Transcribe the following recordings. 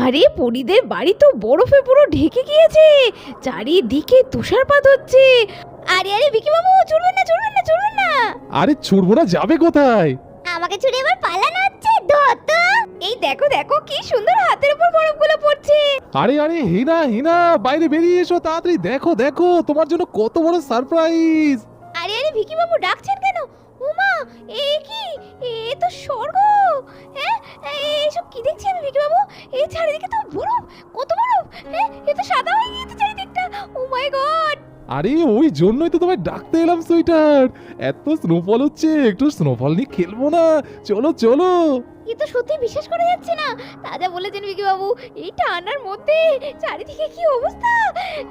আরে পরীদের বাড়ি তো বরফে পুরো ঢেকে গিয়েছে, চারিদিকে তুষারপাত হচ্ছে। আরে আরে বিকি বাবু, চলবেন না চলবেন না চলবেন না। আরে ছুড়বো না, যাবে কোথায়? আমাকে ছুড়ে এবার পালানো হচ্ছে, ধর। এই দেখো দেখো কি সুন্দর হাতের উপর বরফগুলো পড়ছে। আরে আরে হিনা হিনা, বাইরে বেরিয়ে এসো তাড়াতাড়ি, দেখো দেখো তোমার জন্য কত বড় সারপ্রাইজ। আরে আরে ভিকি বাবু ডাকছেন কেন? ওমা, এ কি, এ তো স্বর্গ। হ্যাঁ, এইসব কি দেখছি আমি ভিকি বাবু? এই চারিদিকে তো বরফ, কত বরফ। হ্যাঁ, এ তো সাদা হয়ে গিয়েছে চারিদিকটা। ও মাই গড। আরে ওই জন্যই তো তোমায় ডাকতে এলাম সুইটার, এত স্নোফল হচ্ছে, একটু স্নোফল নিয়ে খেলবো না? চলো চলো। এ তো সত্যি বিশ্বাস করা যাচ্ছে না। তাজা বলেছেন বিকি বাবু, এই ঠান্ডার মধ্যে চারিদিকে কি অবস্থা।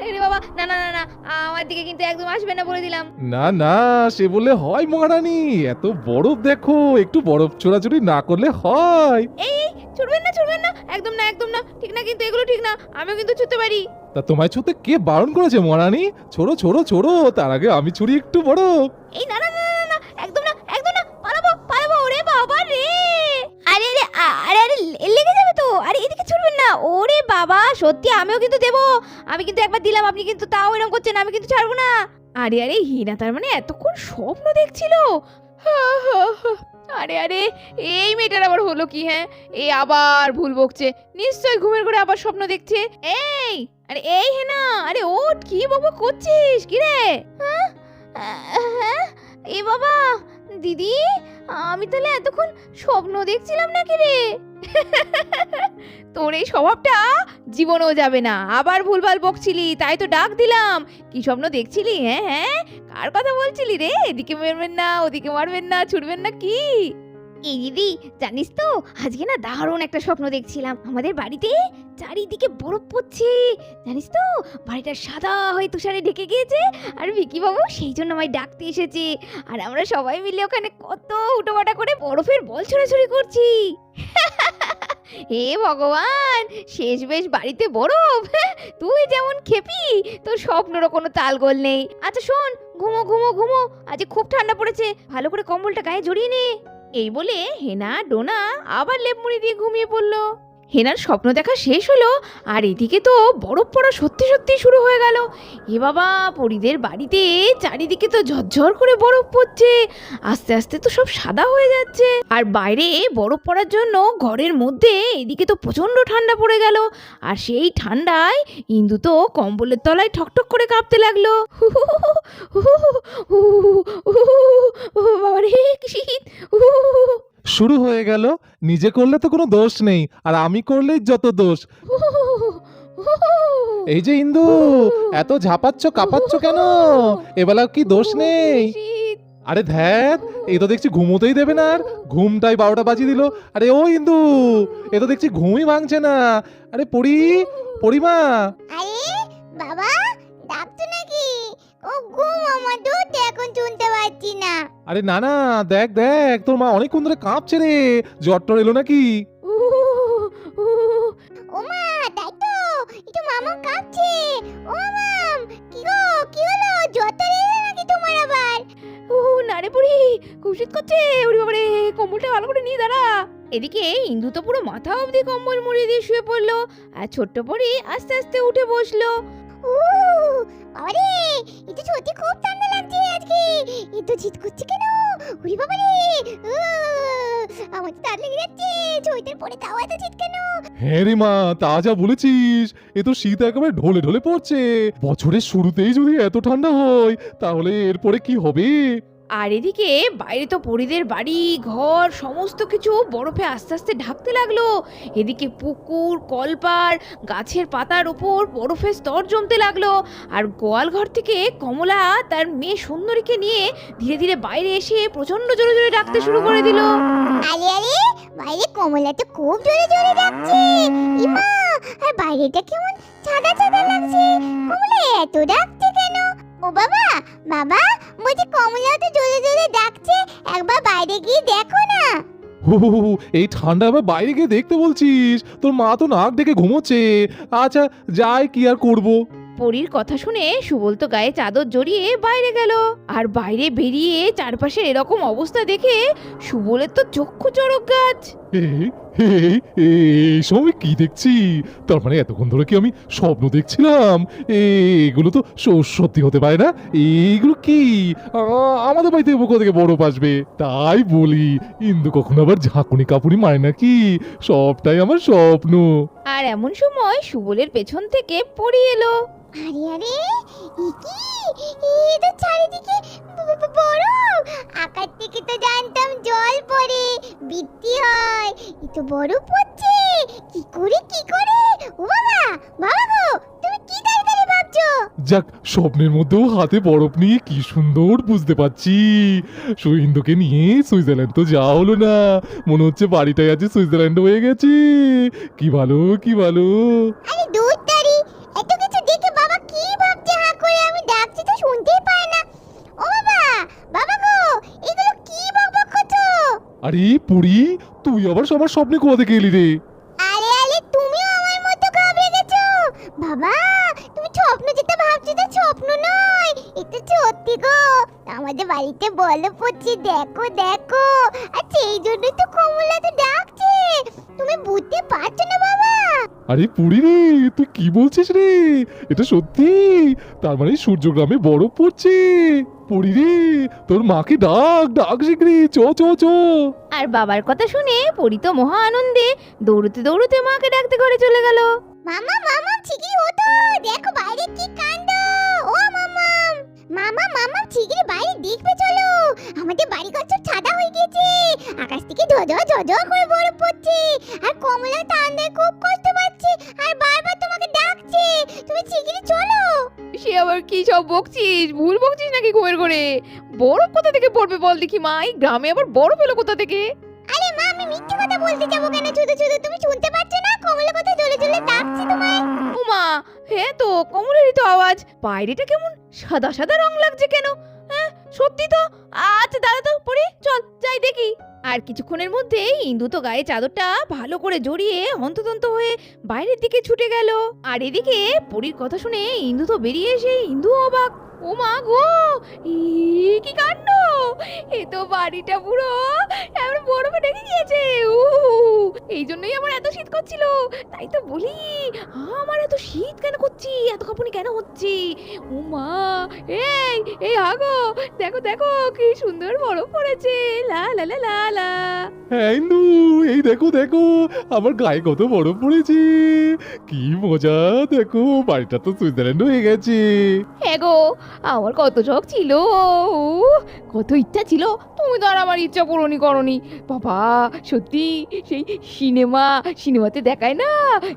আরে বাবা, না না না না, আমার দিকে কিন্তু একদম আসবে না বলে দিলাম। না না, সে বললে হয় মহারানী, এত বরফ দেখো, একটু বরফ ছোড়াছুড়ি না করলে হয়? এই ছুটবেন না ছুটবেন না, একদম না একদম না, ঠিক না কিন্তু, এগুলো ঠিক না। আমিও কিন্তু ছুটতে পারি। তা তোমায় ছুতে কে বারণ করেছে মহারানী? ছোড়ো ছোড়ো ছোড়ো, তার আগে আমি ছুরি একটু বরফ। এই না না না না না, একদম না একদম না, পালাবো পালাবো। ওরে বাবা রে, আরে আরে আরে আরে, লেগে যাবে তো। আরে এদিকে ছুটবেন না। ওরে বাবা, সত্যি আমিও কিন্তু দেবো। আমি কিন্তু একবার দিলাম, আপনি কিন্তু তাও এরকম করছেন, আমি কিন্তু ছাড়বো না। আরে আরে, হিনা তার মানে এতক্ষণ স্বপ্ন দেখছিল। আরে আরে, এই মেয়েটার আবার হলো কি? হ্যাঁ, এই আবার ভুল বকছে, নিশ্চয়ই ঘুমের ঘরে আবার স্বপ্ন দেখছে। এই আরে এই হেনা, আরে ওঠ, কি বাবা করছিস? কি রে? হ্যাঁ, এ বাবা, দিদি, আমি তাহলে এতক্ষণ স্বপ্ন দেখছিলাম নাকি রে? তোর এই স্বভাবটা জীবনেও যাবে না। আবার ভুলভাল বকছিলি, তাই তো ডাক দিলাম। কি স্বপ্ন দেখছিলি? হ্যাঁ হ্যাঁ, কার কথা বলছিলি রে? এদিকে মারবেন না, ওদিকে মারবেন না, ছুটবেন না কি? এই দিদি, জানিস তো আজকে না দারুণ একটা স্বপ্ন দেখছিলাম। আমাদের বাড়িতে চারিদিকে বরফ পড়ছে, জানিস তো, বাড়িটা সাদা হয়ে তুষারে ঢেকে গিয়েছে। আর ভিকি বাবু সেই জন্য আমায় ডাকতে এসেছে। আর আমরা সবাই মিলে ওখানে কত উটোপাটা করে বরফের বল ছোড়াছুড়ি করছি। হে ভগবান, শেষ বেশ বাড়িতে বরফ। তুই যেমন খেপি, তোর স্বপ্নেরও কোনো তালগোল নেই। আচ্ছা শোন, ঘুমো ঘুমো ঘুমো, আজ খুব ঠান্ডা পড়েছে, ভালো করে কম্বলটা গায়ে জড়িয়ে নে। এই বলে হেনা ডোনা আবার লেপ মুড়ি দিয়ে ঘুমিয়ে পড়লো। হেনার স্বপ্ন দেখা শেষ হলো, আর এদিকে তো বরফ পড়া সত্যি সত্যি শুরু হয়ে গেল। এ বাবা, পরীদের বাড়িতে চারিদিকে তো ঝরঝর করে বরফ পড়ছে, আস্তে আস্তে তো সব সাদা হয়ে যাচ্ছে। আর বাইরে বরফ পড়ার জন্য ঘরের মধ্যে এদিকে তো প্রচন্ড ঠান্ডা পড়ে গেল। আর সেই ঠান্ডায় ইন্দু তো কম্বলের তলায় ঠকঠক করে কাঁপতে লাগলো। বাবা রে, কি শীত! শুরু হয়ে গেল, নিজে করলে তো কোনো দোষ নেই, আর আমি করলেই যত দোষ। এই যে ইন্দু, এত ঝাপাচ্ছ কাঁপাচ্ছ কেন? এবেলা কি দোষ নেই? আরে ধ্যাত, এই তো দেখছি ঘুমোতেই দেবে না, আর ঘুমটাই 12টা বাজিয়ে দিল। আরে ও ইন্দু, এ তো দেখছি ঘুমই ভাঙছে না। আরে পরিমা। আরে বাবা, ডাকছো নাকি? ও ঘুম, আমার দুধ এখন শুনতে পাচ্ছি না। আরে না না, দেখ দেখ, তোর মা অনেকক্ষণ ধরে কাঁপছে রে, জ্বর টর এলো নাকি? ও মা, তাই তো, একটু মামা কাঁপছে। ও মাম, কি গো, কি হলো? জ্বর এলো নাকি তোমার আবার? না রে বুড়ি, খুব শীত করছে। ওরে বাবারে, কম্বলটা ভালো করে নিয়ে দাঁড়া। এদিকে ইন্দু তো পুরো মাথা অবধি কম্বল মুড়িয়ে দিয়ে শুয়ে পড়লো, আর ছোট্ট পরি আস্তে আস্তে উঠে বসলো। বাবারে, এটা সত্যি খুব ঠান্ডা লাগছে আজকে। এত শীত করছে কেন? ওরে বাবারে, আমার তো তার লেগে যাচ্ছে। সোয়েটার পরে তাও এত শীত কেন? হ্যাঁ রে মা, তা যা বলেছিস, এ তো শীত একেবারে ঢলে ঢলে পড়ছে। বছরের শুরুতেই যদি এত ঠান্ডা হয়, তাহলে এরপরে কি হবে? আর এদিকে বাইরে তো পরিদের বাড়ি ঘর সমস্ত কিছু বরফে আস্তে আস্তে ঢাকতে লাগলো। এদিকে পুকুর কলপার গাছের পাতার উপর বরফের স্তর জমতে লাগলো। আর গোয়াল ঘর থেকে কমলা তার মেয়ে সুন্দরীকে নিয়ে ধীরে ধীরে বাইরে এসে প্রচন্ড জোরে জোরে ডাকতে শুরু করে দিল। আরে আরে, বাইরে কমলা তো খুব জোরে জোরে ডাকছে। ইমা, আর বাইরেটা কেমন সাদা সাদা লাগছে। কমলা এত ডাকছে কেন? ও বাবা, বাবা, বলছি কমলা তো জোরে জোরে ডাকছে, একবার বাইরে গিয়ে দেখো না। এই ঠান্ডা আবার বাইরে গিয়ে দেখতে বলছিস? তোর মা তো নাক ডেকে ঘুমোচ্ছে। আচ্ছা যাই, কি আর করব। পরীর কথা শুনে সুবল তো গায়ে চাদর জড়িয়ে বাইরে গেল। আর বাইরে বেরিয়ে চারপাশের এরকম অবস্থা দেখে সুবলের তো চক্ষু চড়ক গাছ। এই সময় কি দেখছি? তার মানে এতক্ষণ ধরে কি আমি স্বপ্ন দেখছিলাম? এগুলো তো সত্যি হতে পারে না। এইগুলো কি? আমাদের বাড়িতে কোথা থেকে বরফ আসবে? তাই বলি, ইন্দু কখনো আবার ঝাঁকুনি কাপুনি মারে নাকি? সবটাই আমার স্বপ্ন। আর এমন সময় সুবলের পেছন থেকে পড়ি এলো। আরে আরে এ কি? এ তো চারিদিকে বরফ। আকাশ থেকে তো জানতাম জল পড়ে, বৃষ্টি হয়, এ তো বরফ পড়ছে। কি করে কি করে? ও বাবা, বাবা গো, তুমি কি দাঁড়িয়ে দাঁড়িয়ে ভাবছো? যাক, স্বপ্নের মধ্যেও হাতে বরফ নিয়ে কি সুন্দর বুঝতে পারছি। ইন্দুকে নিয়ে সুইজারল্যান্ড তো যাওয়া হলো না, মনে হচ্ছে বাড়িটাই আছে সুইজারল্যান্ড হয়ে গেছে। কি ভালো, কি ভালো। আরে দূর তারি, এত কিছু দেখে বাবা কি ভাবছে হা করে? আমি ডাকছি তো শুনতেই পায় না। ও বাবা, বাবা গো, এগুলো কি বকবক করছো? আরে পুরি, তুই আবার সবার স্বপ্নে কোথা থেকে এলি রে? আরে আরে, তুমিও আমার মতো ঘাবড়ে গেছো? বাবা, তুমি স্বপ্ন যেটা ভাবছো তো স্বপ্ন নয়, এটা সত্যি গো। আমাদের বাড়িতে বরফ পড়ছে, দেখো দেখো। আর সেই জন্যই তো কমলা তো ডাকছে। তুমি বুঝতে পারছো না বাবা? আরে পুরি রে, তুই কি বলছিস রে? এটা সত্যি? তার মানে সূর্যগ্রামে বরফ পড়ছে। পুরি রে, তোর মাকে ডাক ডাক শিগগিরি, চ চ চ। আর বাবার কথা শুনে পরি তো মহা আনন্দে দৌড়তে দৌড়তে মাকে ডাকতে ঘরে চলে গেল। মামা মামা, ঠিকই হতো, দেখো বাইরে কি কাণ্ড। ও মামা, মামা মামা, ঠিকই বাইরে দেখবে চলো। আমাদের বাড়ি ঘর সব সাদা হয়ে গেছে, আকাশ থেকে ঝরঝর ঝরঝর করে বরফ পড়ছে। আর কমলা ঠান্ডায় খুব কষ্ট পাচ্ছে, আর বারবার তোমাকে ডাকছে। তুমি ঠিকই চলো। সে আবার কি সব বকছিস? ভুল বকছিস নাকি ঘুমের ঘরে? বরফ কোথা থেকে পড়বে বল দেখি মা? এই গ্রামে আবার বরফ এলো কোথা থেকে? আরে মা, আমি মিথ্যে কথা বলতে যাবো কেন? শুধু শুধু তুমি শুনতে পাচ্ছ না কমলা কথা জ্বলে জ্বলে ডাকছে তোমায়? ও মা, হ্যাঁ তো, কমলেরই তো আওয়াজ। বাইরেটা কেমন সাদা সাদা রং লাগছে কেন? হ্যাঁ সত্যি তো। আচ্ছা দাঁড়া তো পরি, চল যাই দেখি। আর কিছুক্ষণের মধ্যেই ইন্দু তো গায়ে চাদরটা ভালো করে জড়িয়ে হন্তদন্ত হয়ে বাইরের দিকে ছুটে গেল। আর এদিকে পরীর কথা শুনে ইন্দু তো বেরিয়ে এসে ইন্দু অবাক। ও মা গো, কি কাণ্ড! এ তো বাড়িটা পুরো এবার বরফে ঢেকে গিয়েছে। এই জন্যই আমার এত শীত করছিল। তাই তো বলি, আমার এত শীত কেন করছি, এত কাঁপুনি কেন হচ্ছে? ও মা, এই এই আগো, দেখো দেখো কি সুন্দর বরফ পড়েছে। লা লা লা লা লা। হ্যাঁ ইন্দু, এই দেখো দেখো, আমার গায়ে কত বরফ পড়েছে। কি মজা, দেখো বাড়িটা তো সুইজারল্যান্ড হয়ে গেছে। হ্যাঁ গো, আমার কত শখ ছিল, কত ইচ্ছা ছিল। তুমি তো আর আমার ইচ্ছা পূরণই করনি বাবা। সত্যি সেই সিনেমাতে দেখায় না,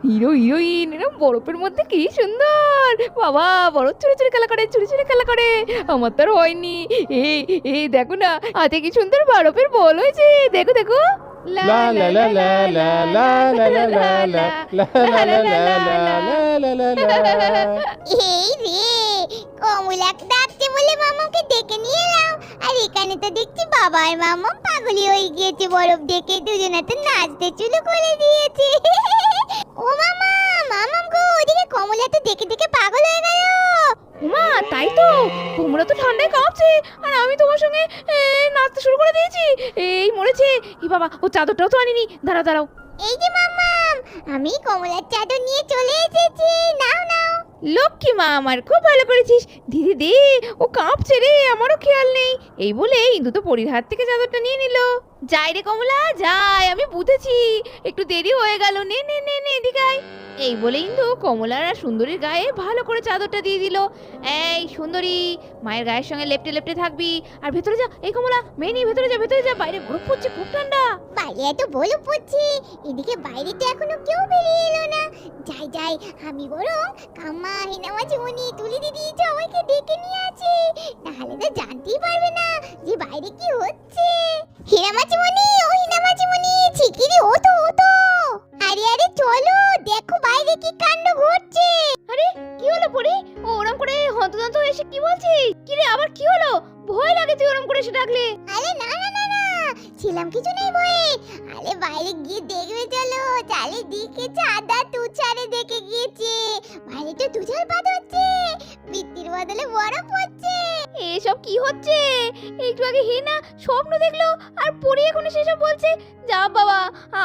হিরো হিরোইন এরকম বরফের মধ্যে কি সুন্দর বাবা, বরফ চুরি চুরি খেলা করে, চুরি চুরি খেলা করে। আমার তো আর হয়নি। এই দেখো না, হাতে কি সুন্দর বরফের বল হয়েছে। দেখো দেখো। লা লা লা লা লা লা লা লা লা লা লা লা লা লা লা লা লা। এই রে, কমলাকে ডাকতে বলে মামাকে ডেকে নিয়ে এলাম। আর এখানে তো দেখছি বাবা আর মামা পাগলি হয়ে গিয়েছে বরফ দেখে, দুজনে তো নাচতে শুরু করে দিয়েছে। ও মামা, মামা গো, ওদিকে কমলা তো দেখে দেখে পাগল হয়ে গেল। মা তাই তো, তোমরা তো ঠান্ডায় কাঁপছে আর আমি তোমার সঙ্গে নাচতে শুরু করে দিয়েছি। এই মরেছে। ই বাবা, ও চাদরটাও তো আনিনি। দাঁড়াও দাঁড়াও। এই যে মামা, আমি কমলার চাদর নিয়ে চলে এসেছি, নাও নাও। লক্ষ্মী মা আমার, খুব ভালো করেছিস। দিদি দে, ও কাঁপছে রে, আমারও খেয়াল নেই। এই বলে ইন্দু তো পরির হাত থেকে চাদরটা নিয়ে নিল। যাই রে কমলা যাই, আমি বুঝেছি একটু দেরি হয়ে গেল। নে নে নে নে এদিকে আয়। এই বলে ইন্দু কমলার আর সুন্দরীর গায়ে ভালো করে চাদরটা দিয়ে দিল। এই সুন্দরী, মায়ের গায়ের সঙ্গে লেপটে লেপটে থাকবি। আর ভেতরে যা, এই কমলা মেয়ে নিয়ে ভেতরে যা, ভেতরে যা, বাইরে বরফ পড়ছে, খুব ঠান্ডা। বাইরে এত বরফ পড়ছে, এদিকে বাইরে তো এখনো কেউ বেরিয়ে এলো না। যাই যাই, আমি বরং কাম্মা, হিনামা, ঝুমনি, তুলি দিদি সবাইকে ডেকে নিয়ে আসি, নাহলে তো জানতেই পারবে না যে বাইরে কি হচ্ছে। হিনামা, ঝুমনি, ও হিনামা, ঝুমনি, ঠিকই ও তো ও তো। আরে আরে চলো, দেখো বাইরে কি কাণ্ড ঘটছে। আরে কি হলো পরি? ও ওরম করে হন্তদন্ত এসে কি বলছিস? কি রে আবার কি হলো? ভয় লাগে তুই ওরম করে এসে ডাকলে। আরে না না না না, ছিলাম কিছু নেই ভয়ে। আরে বাইরে গিয়ে দেখবে চলো, চারিদিকে চাঁদা তুষারে দেখে গিয়েছে। বাইরে তো তুষারপাত হচ্ছে, বৃষ্টির বদলে বরফ পড়ছে। এসব কি হচ্ছে? একটু আগে হেনা স্বপ্ন দেখলো আর পরি এখন সেসব বলছে। যা বাবা,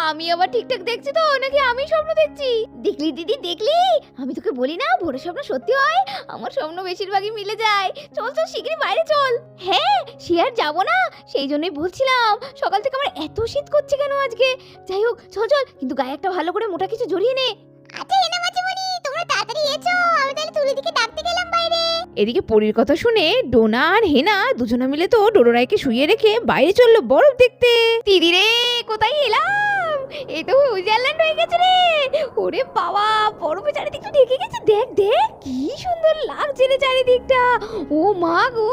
আমি আবার ঠিকঠাক দেখছি তো নাকি আমি স্বপ্ন দেখছি? দেখলি দিদি, দেখলি? আমি তোকে বলি না ভোরের স্বপ্ন সত্যি হয়। আমার স্বপ্ন বেশিরভাগই মিলে যায়। চল চল শিগগিরই বাইরে চল। হ্যাঁ, সে আর যাবো না, সেই জন্যই বলছিলাম সকাল থেকে আমার এত শীত করছে কেন আজকে। যাই হোক চল চল, কিন্তু গায়ে একটা ভালো করে মোটা কিছু জড়িয়ে নে। আচ্ছা হেনা মাঝিমণি, তোমরা তাড়াতাড়ি এসো, আমি তাহলে তুলিদিকে ডাকতে গেলাম বাইরে। এদিকে পরীর কথা শুনে ডোনা আর হেনা দুজনে মিলে তো ডোডোরাইকে শুইয়ে রেখে বাইরে চললো বরফ দেখতে। দিদি রে, কোথায় এলাম? এই তো সুইজারল্যান্ড হয়ে গেছে রে। ওরে বাবা, বরফে চারিদিকটা ঢেকে গেছে। দেখ দেখ কি সুন্দর লাগছে রে চারিদিকটা। ও মা গো,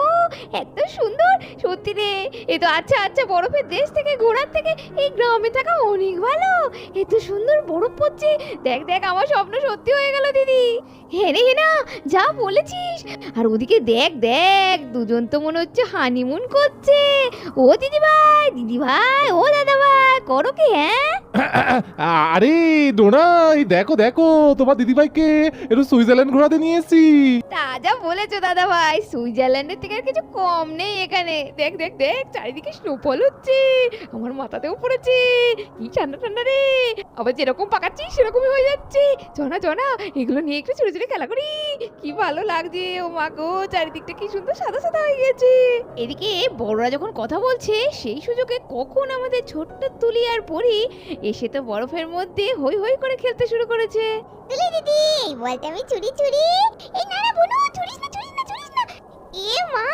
এত সুন্দর সত্যি রে। এ তো আচ্ছা আচ্ছা বরফের দেশ থেকে ঘোরার থেকে এই গ্রামে থাকা অনেক ভালো। এত সুন্দর বরফ পড়ছে। দেখ দেখ, আমার স্বপ্ন সত্যি হয়ে গেল দিদি। হ্যাঁ রে হেনা, যা বলেছিস। আর ওদিকে দেখ দেখ, দুজন তো মনে হচ্ছে হানিমুন করছে। ও দিদি ভাই, ও দাদা ভাই, করো কি? হ্যাঁ আরে ডোনা, এই দেখো দেখো, তোমার দিদিভাইকে একটু সুইজারল্যান্ড ঘোরাতে নিয়ে এসেছি। তা যা বলেছো দাদা ভাই, সুইজারল্যান্ডের থেকে আর কিছু কম নেই এখানে। দেখ দেখ দেখ, চারিদিকে স্নোফল হচ্ছে, আমার মাথাতেও পড়েছে। কি ঠান্ডা ঠান্ডা রে। আবার যেরকম পাকাচ্ছি সেরকমই হয়ে যাচ্ছে। জনা জনা, এগুলো নিয়ে একটু ছোট ছোট খেলা করি। কি ভালো লাগছে। ও মা গো, চারিদিকটা কি সুন্দর সাদা সাদা হয়ে গেছে। এদিকে বড়রা যখন কথা বলছে সেই সুযোগে কখন আমাদের ছোট্ট তুলি আর পরি এসে তো বরফের মধ্যে হই হই করে খেলতে শুরু করেছে। তুলি দিদি, এই বলতে আমি চুরি চুরি। এই না না বোনু, চুরিস না চুরিস না চুরিস না। এ মা,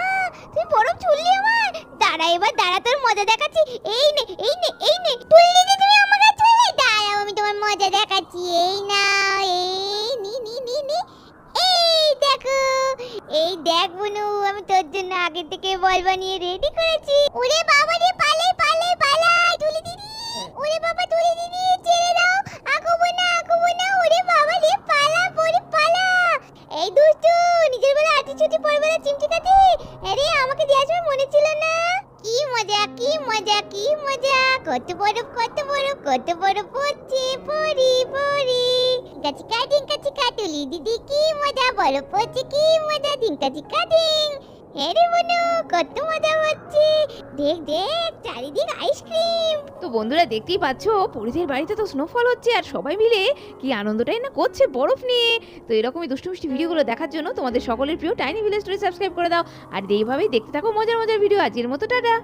তুই বরফ ছুড়লি আমার। দাঁড়া এবার, দাঁড়া, তোর মজা দেখাচ্ছি। এই নে এই নে এই নে। তুলি দিদি, তুমি আমার কাছে চলে দাঁড়াও, আমি তোমার মজা দেখাচ্ছি। এই না, এই নি নি নি নি। এই দেখো, এই দেখ বুনু, আমি তোর জন্য আগে থেকে বল বানিয়ে রেডি করেছি। ওরে বাবা রে, পালাই পালাই পালাই তুলি দিদি। ওরে বাবা তুলি দিদি, ছেড়ে দাও, আঁকবো না আঁকবো না। ওরে বাবা রে, পালা পরে পালা। এই দুষ্টু, নিজের বেলা আটি ছুটি পড়বে না চিমটি কাটি। আরে আমাকে দেওয়ার সময় মনে ছিল না? কি মজা কি মজা কি মজা। কত বরফ কত বরফ কত বরফ পড়ছে। পরি পরি চিকা টিঙ্কা চিকা তুলি দিদি, কি মজা বরফ পড়ছে, কি মজা টিঙ্কা চিকা টিং। হ্যাঁ রে বোনু, কত মজা হচ্ছে। দেখ দেখ, চারিদিক আইসক্রিম। তো বন্ধুরা দেখতেই পাচ্ছো, পরিদের বাড়িতে তো স্নোফল হচ্ছে আর সবাই মিলে কি আনন্দটাই না করছে বরফ নিয়ে। তো এরকমই দুষ্টু মিষ্টি ভিডিওগুলো দেখার জন্য তোমাদের সকলের প্রিয় টাইনি ভিলেজ স্টোরি সাবস্ক্রাইব করে দাও। আর এইভাবেই দেখতে থাকো মজার মজার ভিডিও। আজকের মতো টাটা।